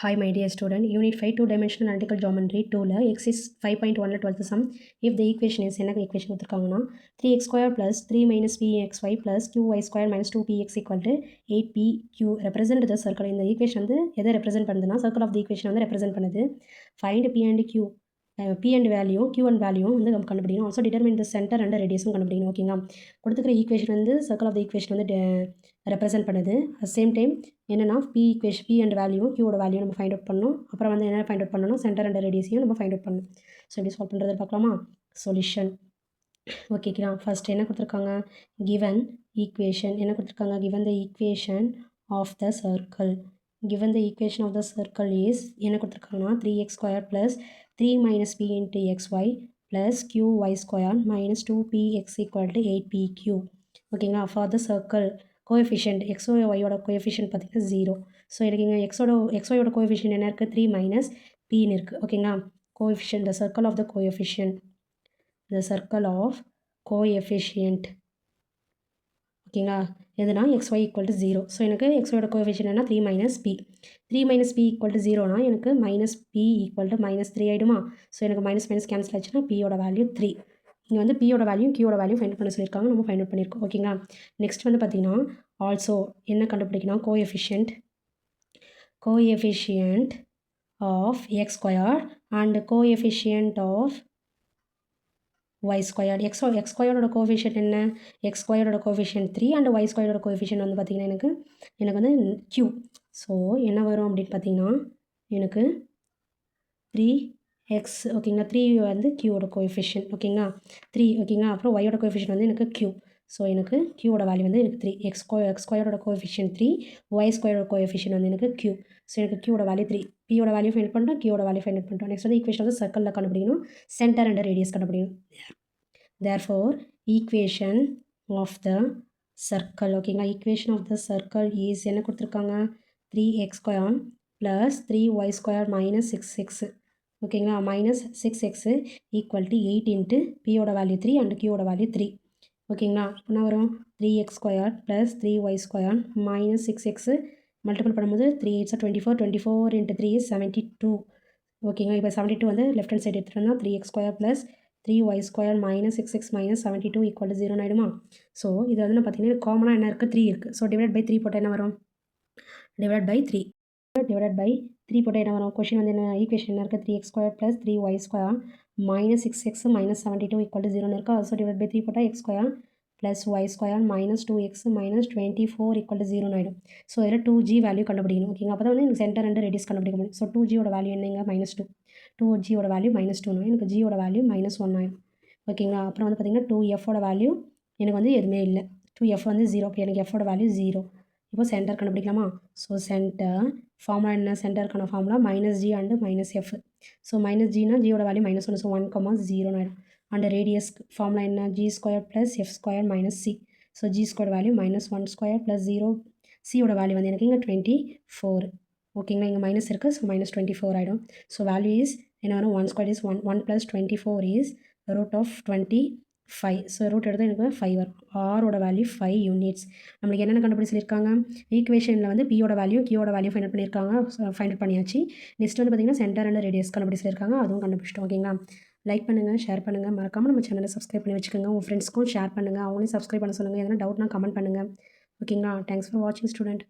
Hi my dear student, Unit 5 2-dimensional analytical geometry 2ல exercise 5.1ல 12th sum. If the equation is என்ன equation கொடுத்துருக்காங்கன்னா 3x square plus 3 minus pxy plus qy square minus 2px equal to 8pq represent the circle. இந்த equation வந்து எதை represent பண்ணுதுன்னா circle of the equation வந்து represent பண்ணுது. Find p and q. p and value q and value வந்து நம்ம கண்டுபிடிக்கணும். Also determine the center and radius கண்டுபிடிக்கணும். ஓகேங்களா, கொடுத்துக்கிற ஈக்குவேஷன் வந்து circle of the equation வந்து ரெப்ரசென்ட் பண்ணுது. அட் சேம் டைம் என்னென்னா p and value q value நம்ம ஃபைண்ட் அவுட் பண்ணணும். அப்புறம் வந்து என்ன ஃபைண்ட் அவுட் பண்ணணும், சென்டர் அண்ட் ரேடியஸையும் நம்ம ஃபைண்ட் அவுட் பண்ணணும். ஸோ எப்படி சால்வ் பண்ணுறது பார்க்கலாமா? சொல்யூஷன் ஓகேங்களா. ஃபர்ஸ்ட் என்ன கொடுத்துருக்காங்க, கிவன் ஈக்குவேஷன் என்ன கொடுத்துருக்காங்க, given the equation of the circle. given the equation of the circle is என்ன கொடுத்துருக்காங்கன்னா 3x square plus 3 minus p into xy plus qy square minus 2px equal to 8pq. ஓகேங்களா. for the circle coefficient xyயோட coefficient பார்த்தீங்கன்னா 0. So எனக்கு இங்கே xyயோட coefficient என்ன இருக்குது, 3 minus பின்னு இருக்குது. ஓகேங்களா. Coefficient the circle of the coefficient ஓகேங்களா. எதுனா xy ஈக்குவல் டு 0. ஸோ எனக்கு xyயோட கோஎஃபிஷியன்ட் என்ன 3 minus b. 3 minus b equal to 0னா எனக்கு minus b equal to minus 3 ஆகிடுமா. ஸோ எனக்கு மைனஸ் கேன்சல் ஆச்சுன்னா பியோட வேல்யூ 3. இங்கே வந்து பியோட வேல்யூ கியோட வேல்யூ ஃபைண்ட் பண்ண சொல்லியிருக்காங்க, நம்ம ஃபைண்ட் அவுட் பண்ணியிருக்கோம். ஓகேங்களா. நெக்ஸ்ட் வந்து பார்த்தீங்கன்னா ஆல்சோ என்ன கண்டுபிடிக்கணும், coefficient of x square and coefficient of y square. X ஸ்கொயரோட கோஎஃபிஷியன்ட் என்ன, எக்ஸ் ஸ்கொயரோட கோஎஃபிஷியன்ட் 3 அண்ட் y ஸ்கொயரோட கோஎஃபிஷியன்ட் வந்து பார்த்திங்கன்னா எனக்கு வந்து q. ஸோ என்ன வரும் அப்படின்னு பார்த்தீங்கன்னா எனக்கு 3x ஓகேங்களா. 3 வந்து q கோஎஃபிஷியன்ட் ஓகேங்களா 3 ஓகேங்களா. அப்புறம் y கோஎஃபிஷியன்ட் வந்து எனக்கு q. ஸோ எனக்கு q வேல்யூ வந்து எனக்கு 3. எக்ஸ் ஸ்கொயரோட கோஎஃபிஷியன்ட் 3, y ஸ்கொயரோட கோஎஃபிஷியன்ட் வந்து எனக்கு q. ஸோ எனக்கு q value 3, p value find பண்ணிட்டோம், q வேல்யூ ஃபைண்ட் பண்ணிட்டோம். நெக்ஸ்ட் வந்து ஈக்குவேஷன் வந்து சர்க்கிளில் கண்டுபிடிக்கணும், சென்டர் அண்ட் ரேடியஸ் கண்டுபிடிக்கணும். therefore equation of the circle ஓகேங்களா. equation of the circle is என்ன கொடுத்துருக்காங்க, 3x square plus 3y square minus 6x ஓகேங்களா. Minus 6x equal to 8 into பியோட வேல்யூ 3 அண்ட் கியோட வேல்யூ 3 ஓகேங்களா. என்ன வரும் 3x square plus 3y square minus 6x multiple பண்ணும்போது 3 8 24 into 3 is 72 ஓகேங்களா. இப்போ 72 வந்து லெஃப்ட் ஹேண்ட் சைடு எடுத்துகிட்டு வந்தால் 3x square plus 3y square minus 6x minus 72 equal to 0 ஆகிடுமா. ஸோ இது வந்து பார்த்தீங்கன்னா காமனாக என்ன இருக்குது, 3 இருக்குது. ஸோ டிவைட் பை 3 போட்டால் என்ன வரும், டிவைட் பை 3 போட்டால் என்ன வரும். கொஷின் வந்து என்ன, ஈக்குவேஷன் என்ன இருக்குது, 3x square plus 3y square minus 6x minus 72 equal to 0 இருக்கா. ஸோ டிவைட் பை 3 போட்டால் x square plus y square minus 2x minus 24 equal to 0 ஆகிடும். ஸோ இதில் 2g வேல்யூ கண்டுபிடிக்கணும். ஓகேங்க. அப்போ தான் வந்து எனக்கு சென்டர் அண்ட் ரேடியஸ் கண்டுபிடிக்க முடியும். ஸோ 2gயோட வேல்யூ என்னங்க, -2. 2gயோட வேல்யூ -2னா எனக்கு gயோட வேல்யூ -1 ஆகிடும். ஓகேங்களா. அப்புறம் வந்து பார்த்திங்கன்னா 2fோட வேல்யூ எனக்கு வந்து எதுவுமே இல்லை, 2f வந்து 0. அப்போ எனக்கு fோட வேல்யூ 0. இப்போ சென்டர் கண்டுபிடிக்கலாமா. ஸோ சென்டர் ஃபார்முலா என்ன, சென்டருக்கான formula -g and -f. So -gனா ஜியோட வேல்யூ -1. ஸோ 1,0 ஆகிடும். அண்ட் ரேடியஸ் ஃபார்முலா என்ன, g square plus f square minus c. So g square value -1 square plus 0. சியோட வேல்யூ வந்து எனக்கு இங்கே 24 ஓகேங்களா. இங்கே மைனஸ் இருக்குது, ஸோ -24 ஆகிடும். ஸோ வேல்யூ இஸ் என்ன வரும், 1 square is 1 plus 24 is root of 25. So root எடுத்தால் எனக்கு 5 வரும். ஆரோட வேல்யூ 5 யூனிட்ஸ். நம்மளுக்கு என்னென்ன கண்டுபிடி சொல்லியிருக்காங்க, ஈக்குவேஷனில் வந்து பியோட வேல்யூ கியோட வேல்யூ ஃபைண்ட் பண்ணியிருக்காங்க, ஃபைண்ட் அவுட் பண்ணியாச்சு. நெக்ஸ்ட் வந்து பார்த்திங்கன்னா சென்டர் அண்ட் ரேடியஸ் கண்டுபிடி சொல்லியிருக்காங்க, அதுவும் கண்டுபிடிச்சிட்டோம். ஓகேங்களா. லைக் பண்ணுங்கள், ஷேர் பண்ணுங்கள், மறக்காமல் நம்ம சேனலை சப்ஸ்கிரைப் பண்ணி வச்சுக்கோங்க. உங்கள் ஃப்ரெண்ட்ஸ்க்கும் ஷேர் பண்ணுங்கள், அவங்களையும் சப்ஸ்கிரைப் பண்ண சொல்லுங்கள். எதனா டவுட்னா கமெண்ட் பண்ணுங்கள். ஓகேங்களா. தேங்க்ஸ் ஃபார் வாட்சிங் ஸ்டூடெண்ட்.